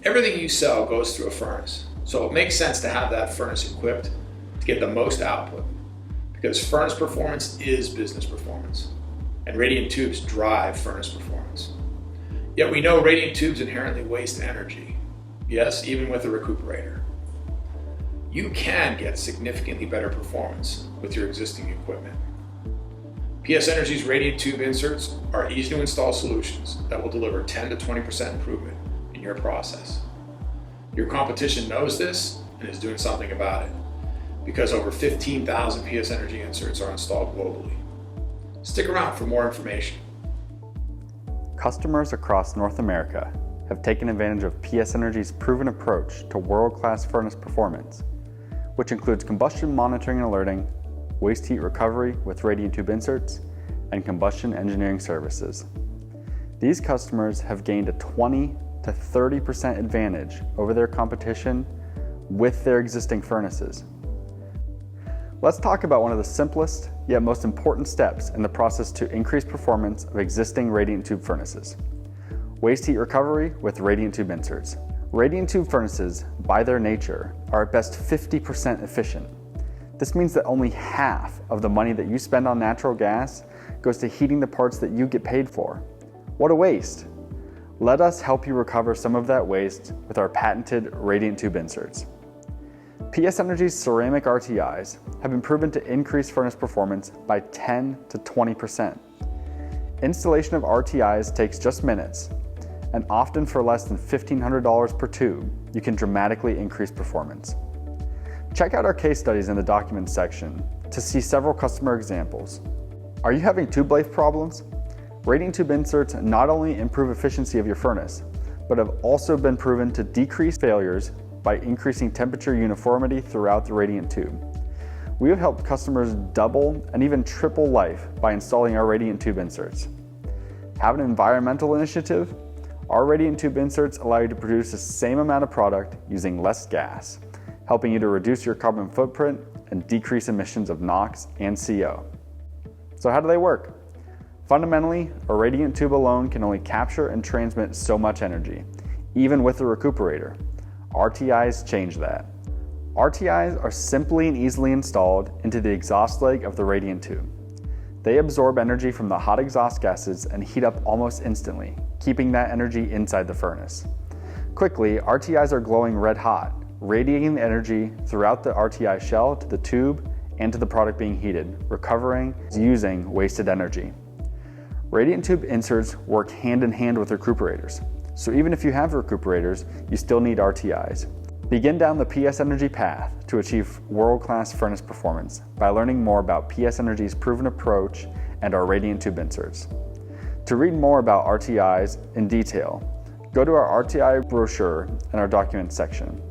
Everything you sell goes through a furnace, so it makes sense to have that furnace equipped to get the most output, because furnace performance is business performance, and radiant tubes drive furnace performance. Yet we know radiant tubes inherently waste energy, yes, even with a recuperator. You can get significantly better performance with your existing equipment. PSNERGY's radiant tube inserts are easy to install solutions that will deliver 10 to 20% improvement in your process. Your competition knows this and is doing something about it, because over 15,000 PSNERGY inserts are installed globally. Stick around for more information. Customers across North America have taken advantage of PSNERGY's proven approach to world-class furnace performance, which includes combustion monitoring and alerting, waste heat recovery with radiant tube inserts, and combustion engineering services. These customers have gained a 20 to 30% advantage over their competition with their existing furnaces. Let's talk about one of the simplest yet most important steps in the process to increase performance of existing radiant tube furnaces: waste heat recovery with radiant tube inserts. Radiant tube furnaces, by their nature, are at best 50% efficient. This means that only half of the money that you spend on natural gas goes to heating the parts that you get paid for. What a waste! Let us help you recover some of that waste with our patented radiant tube inserts. PSNERGY's ceramic RTIs have been proven to increase furnace performance by 10 to 20%. Installation of RTIs takes just minutes, and often for less than $1,500 per tube, you can dramatically increase performance. Check out our case studies in the documents section to see several customer examples. Are you having tube life problems? Radiant tube inserts not only improve efficiency of your furnace, but have also been proven to decrease failures by increasing temperature uniformity throughout the radiant tube. We have helped customers double and even triple life by installing our radiant tube inserts. Have an environmental initiative? Our radiant tube inserts allow you to produce the same amount of product using less gas, helping you to reduce your carbon footprint and decrease emissions of NOx and CO. So how do they work? Fundamentally, a radiant tube alone can only capture and transmit so much energy, even with a recuperator. RTIs change that. RTIs are simply and easily installed into the exhaust leg of the radiant tube. They absorb energy from the hot exhaust gases and heat up almost instantly, keeping that energy inside the furnace. Quickly, RTIs are glowing red hot, radiating the energy throughout the RTI shell to the tube and to the product being heated, recovering using wasted energy. Radiant tube inserts work hand in hand with recuperators. So even if you have recuperators, you still need RTIs. Begin down the PSNERGY path to achieve world-class furnace performance by learning more about PSNERGY's proven approach and our radiant tube inserts. To read more about RTIs in detail, go to our RTI brochure in our documents section.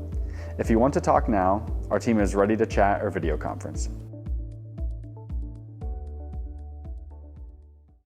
If you want to talk now, our team is ready to chat or video conference.